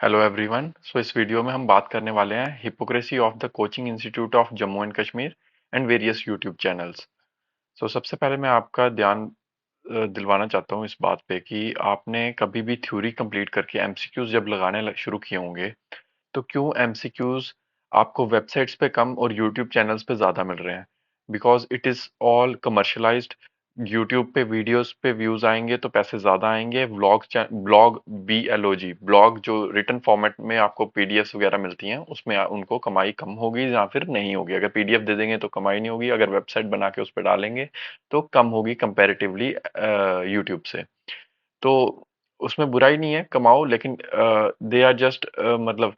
Hello everyone. इस video में हम बात करने वाले हैं hypocrisy of the coaching institute of Jammu and Kashmir and various YouTube channels. सबसे पहले मैं आपका ध्यान दिलवाना चाहता हूँ इस बात पे कि आपने कभी भी थ्योरी कंप्लीट करके एमसीक्यूज जब लगाने शुरू किए होंगे, तो क्यों एमसीक्यूज आपको वेबसाइट्स पे कम और यूट्यूब चैनल्स पे ज़्यादा मिल रहे हैं? Because it is all commercialised. YouTube पे वीडियोस पे व्यूज आएंगे तो पैसे ज़्यादा आएंगे। ब्लॉग BLOG ब्लॉग जो रिटर्न फॉर्मेट में आपको पीडीएफ वगैरह मिलती हैं उसमें उनको कमाई कम होगी या फिर नहीं होगी। अगर पीडीएफ दे देंगे तो कमाई नहीं होगी, अगर वेबसाइट बना के उस पर डालेंगे तो कम होगी कंपैरेटिवली यूट्यूब से। तो उसमें बुराई नहीं है, कमाओ, लेकिन दे आर जस्ट मतलब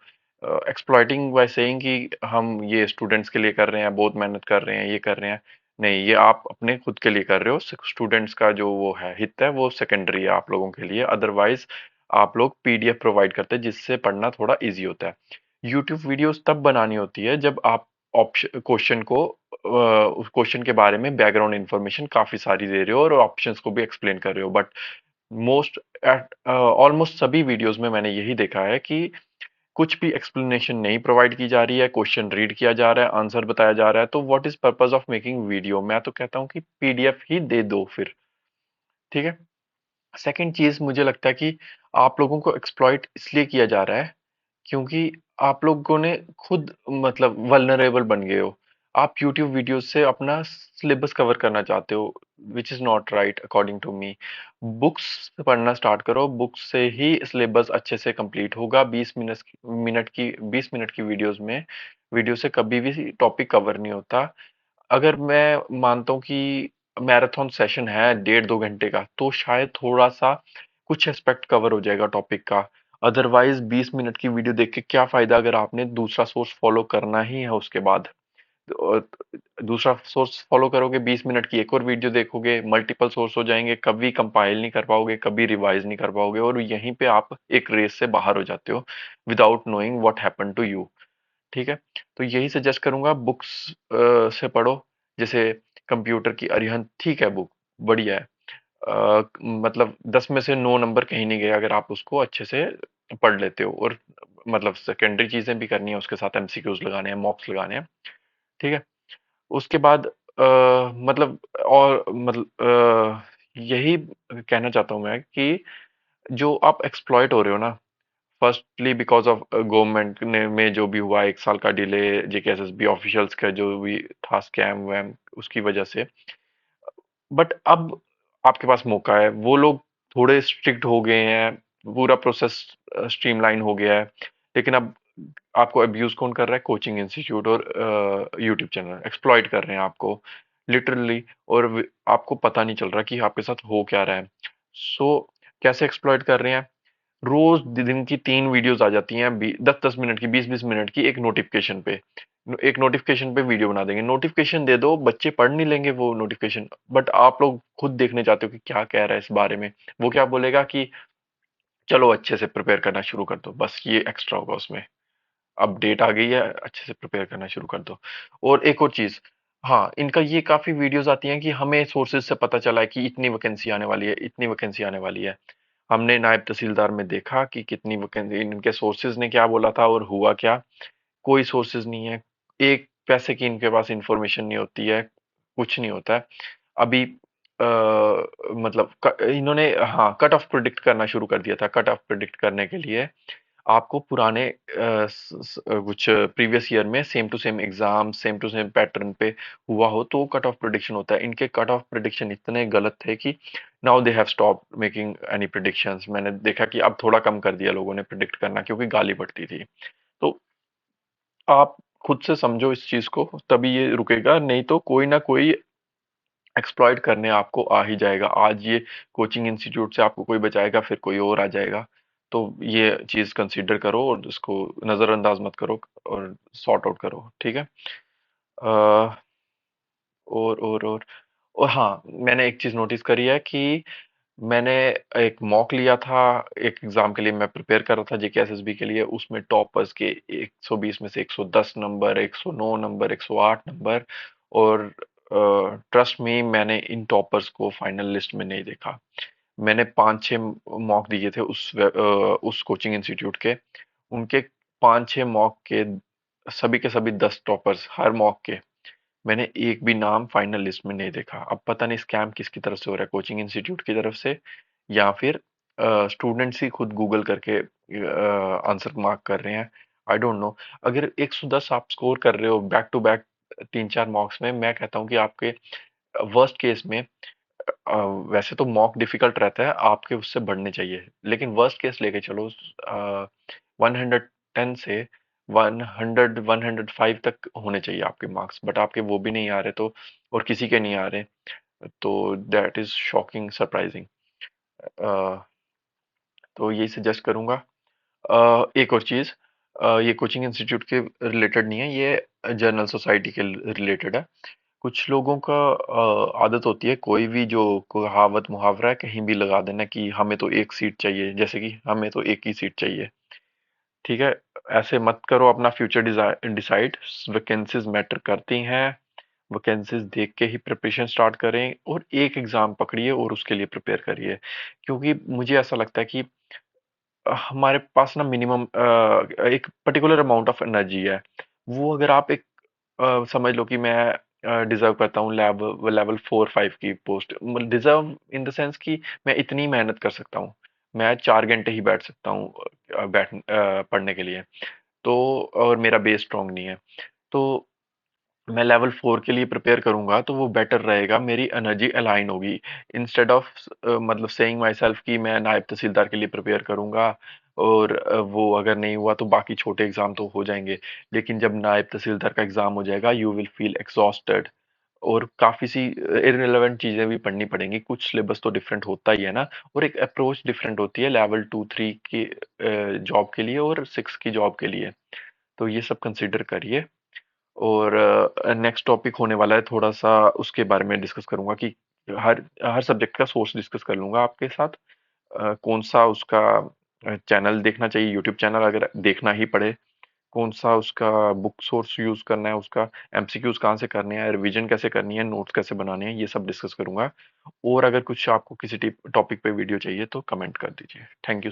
एक्सप्लॉइटिंग बाय सेइंग कि हम ये स्टूडेंट्स के लिए कर रहे हैं, बहुत मेहनत कर रहे हैं, ये कर रहे हैं। नहीं, ये आप अपने खुद के लिए कर रहे हो। स्टूडेंट्स का जो वो है हित है वो सेकेंडरी है आप लोगों के लिए। अदरवाइज आप लोग पीडीएफ प्रोवाइड करते हैं जिससे पढ़ना थोड़ा इजी होता है। यूट्यूब वीडियोस तब बनानी होती है जब आप ऑप्शन क्वेश्चन को उस क्वेश्चन के बारे में बैकग्राउंड इन्फॉर्मेशन काफी सारी दे रहे हो और ऑप्शंस को भी एक्सप्लेन कर रहे हो। बट मोस्ट ऑलमोस्ट सभी वीडियोस में मैंने यही देखा है कि कुछ भी एक्सप्लेनेशन नहीं प्रोवाइड की जा रही है, क्वेश्चन रीड किया जा रहा है, आंसर बताया जा रहा है। तो what is purpose of making video? मैं तो कहता हूँ कि पीडीएफ ही दे दो फिर। ठीक है। सेकंड चीज मुझे लगता है कि आप लोगों को एक्सप्लॉइट इसलिए किया जा रहा है क्योंकि आप लोगों ने खुद मतलब वल्नरेबल बन गए हो। आप यूट्यूब वीडियोस से अपना सिलेबस कवर करना चाहते हो, which is not right according to me. Books पढ़ना स्टार्ट करो, बुक्स से ही सिलेबस अच्छे से कंप्लीट होगा। 20 मिनट की वीडियोस में वीडियो से कभी भी टॉपिक कवर नहीं होता। अगर मैं मानता हूँ कि मैराथन सेशन है 1.5-2 घंटे का, तो शायद थोड़ा सा कुछ एस्पेक्ट कवर हो जाएगा टॉपिक का। अदरवाइज 20 मिनट की वीडियो देख के क्या फायदा अगर आपने दूसरा सोर्स फॉलो करना ही है उसके बाद। तो, दूसरा सोर्स फॉलो करोगे, 20 मिनट की एक और वीडियो देखोगे, मल्टीपल सोर्स हो जाएंगे, कभी कंपाइल नहीं कर पाओगे, कभी रिवाइज नहीं कर पाओगे, और यहीं पे आप एक रेस से बाहर हो जाते हो without knowing what happen to you. ठीक है। तो यही सजेस्ट करूंगा, बुक्स से पढ़ो। जैसे कंप्यूटर की अरिहंत, ठीक है, बुक बढ़िया है। मतलब 10 में से 9 नंबर कहीं नहीं गए अगर आप उसको अच्छे से पढ़ लेते हो। और मतलब सेकेंडरी चीजें भी करनी है उसके साथ, एमसीक्यूज लगाने हैं, मॉक्स लगाने हैं। ठीक है। उसके बाद मतलब और मतलब यही कहना चाहता हूँ मैं कि जो आप एक्सप्लॉइट हो रहे हो ना, फर्स्टली बिकॉज ऑफ गवर्नमेंट ने में जो भी हुआ 1 साल का डिले, जेकेएसएसबी ऑफिशियल्स का जो भी था स्कैम वैम, उसकी वजह से। बट अब आपके पास मौका है, वो लोग थोड़े स्ट्रिक्ट हो गए हैं, पूरा प्रोसेस स्ट्रीमलाइन हो गया है। लेकिन अब आपको अब्यूज कौन कर रहा है? कोचिंग इंस्टीट्यूट और यूट्यूब चैनल एक्सप्लॉइट कर रहे हैं आपको लिटरली। और आपको पता नहीं चल रहा कि आपके साथ हो क्या रहा है। सो कैसे एक्सप्लॉइट कर रहे हैं? रोज दिन की 3 वीडियोस आ जाती हैं, 10-10 मिनट की, 20-20 मिनट की, एक नोटिफिकेशन पे वीडियो बना देंगे। नोटिफिकेशन दे दो, बच्चे पढ़ नहीं लेंगे वो नोटिफिकेशन, बट आप लोग खुद देखने चाहते हो कि क्या कह रहा है इस बारे में। वो क्या बोलेगा कि चलो अच्छे से प्रिपेयर करना शुरू कर दो, बस ये एक्स्ट्रा होगा उसमें, अपडेट आ गई है, अच्छे से प्रिपेयर करना शुरू कर दो। और एक और चीज, हाँ, इनका ये काफी वीडियोस आती हैं कि हमें सोर्सेज से पता चला है कि इतनी वैकेंसी आने वाली है, इतनी वैकेंसी आने वाली है। हमने नायब तहसीलदार में देखा कि कितनी वैकेंसी, इनके सोर्सेज ने क्या बोला था और हुआ क्या। कोई सोर्सेज नहीं है, एक पैसे की इनके पास इंफॉर्मेशन नहीं होती है, कुछ नहीं होता है। अभी मतलब इन्होंने, हाँ, कट ऑफ प्रिडिक्ट करना शुरू कर दिया था। कट ऑफ प्रिडिक्ट करने के लिए आपको पुराने कुछ प्रीवियस ईयर में same to same exam, same to same pattern पे हुआ हो तो कट ऑफ प्रिडिक्शन होता है। इनके कट ऑफ प्रिडिक्शन इतने गलत थे कि now they have stop making any predictions. मैंने देखा कि अब थोड़ा कम कर दिया लोगों ने प्रिडिक्ट करना, क्योंकि गाली पड़ती थी। तो आप खुद से समझो इस चीज को, तभी ये रुकेगा, नहीं तो कोई ना कोई एक्सप्लॉइट करने आपको आ ही जाएगा। आज ये कोचिंग इंस्टीट्यूट से आपको कोई बचाएगा, फिर कोई और आ जाएगा। तो ये चीज कंसीडर करो और इसको नजरअंदाज मत करो और सॉर्ट आउट करो। ठीक है। अ, और हाँ, मैंने एक चीज नोटिस करी है कि मैंने एक मॉक लिया था, एक एग्जाम के लिए मैं प्रिपेयर कर रहा था जेकेएसएसबी के लिए। उसमें टॉपर्स के 120 में से 110 नंबर, 109 नंबर, 108 नंबर। और ट्रस्ट मी, मैंने इन टॉपर्स को फाइनल लिस्ट में नहीं देखा। मैंने 5-6 मॉक दिए थे उस कोचिंग इंस्टीट्यूट के। उनके 5-6 मॉक के सभी 10 टॉपर्स हर मॉक के, मैंने एक भी नाम फाइनल लिस्ट में नहीं देखा। अब पता नहीं स्कैम किसकी तरफ से हो रहा है, कोचिंग इंस्टीट्यूट की तरफ से या फिर स्टूडेंट्स ही खुद गूगल करके आंसर मार्क कर रहे हैं। I don't know. अगर 110 आप स्कोर कर रहे हो बैक टू बैक 3-4 मॉक्स में, मैं कहता हूँ कि आपके वर्स्ट केस में वैसे तो मॉक डिफिकल्ट रहता है, आपके उससे बढ़ने चाहिए, लेकिन वर्स्ट केस लेके चलो 110 से 100-105 तक होने चाहिए आपके मार्क्स, बट आपके वो भी नहीं आ रहे तो, और किसी के नहीं आ रहे, तो दैट इज शॉकिंग सरप्राइजिंग। तो यही सजेस्ट करूंगा। एक और चीज़, ये कोचिंग इंस्टीट्यूट के रिलेटेड नहीं है, ये जर्नल सोसाइटी के रिलेटेड है। कुछ लोगों का आदत होती है कोई भी जो कहावत मुहावरा है कहीं भी लगा देना कि हमें तो एक सीट चाहिए, जैसे कि हमें तो एक ही सीट चाहिए। ठीक है, ऐसे मत करो, अपना फ्यूचर डिसाइड। वैकेंसीज मैटर करती हैं, वैकेंसीज देख के ही प्रिपरेशन स्टार्ट करें, और एक एग्जाम पकड़िए और उसके लिए प्रिपेयर करिए। क्योंकि मुझे ऐसा लगता है कि हमारे पास ना मिनिमम एक पर्टिकुलर अमाउंट ऑफ एनर्जी है। वो अगर आप एक समझ लो कि मैं डिजर्व करता हूँ लेवल 4-5 की post, deserve in the sense कि मैं इतनी मेहनत कर सकता हूँ, मैं 4 घंटे ही बैठ सकता हूँ पढ़ने के लिए, तो और मेरा बेस स्ट्रांग नहीं है, तो मैं लेवल 4 के लिए प्रिपेयर करूंगा तो वो बेटर रहेगा, मेरी एनर्जी अलाइन होगी। इंस्टेड ऑफ मतलब सेइंग माई सेल्फ कि मैं नायब तहसीलदार के लिए प्रिपेयर करूंगा, और वो अगर नहीं हुआ तो बाकी छोटे एग्जाम तो हो जाएंगे, लेकिन जब नायब तहसीलदार का एग्जाम हो जाएगा यू विल फील एग्जॉस्टेड, और काफी सी इररिलेवेंट चीजें भी पढ़नी पड़ेंगी, कुछ सिलेबस तो डिफरेंट होता ही है ना, और एक अप्रोच डिफरेंट होती है लेवल 2-3 की जॉब के लिए और 6 की जॉब के लिए। तो ये सब कंसिडर करिए। और नेक्स्ट टॉपिक होने वाला है थोड़ा सा, उसके बारे में डिस्कस करूंगा कि हर हर सब्जेक्ट का सोर्स डिस्कस कर लूंगा आपके साथ। कौन सा उसका चैनल देखना चाहिए, यूट्यूब चैनल अगर देखना ही पड़े, कौन सा उसका बुक सोर्स यूज करना है, उसका एमसीक्यूज कहाँ से करने हैं, रिवीजन कैसे करनी है, नोट्स कैसे बनाने हैं, ये सब डिस्कस करूंगा। और अगर कुछ आपको किसी टॉपिक पे वीडियो चाहिए तो कमेंट कर दीजिए। Thank you.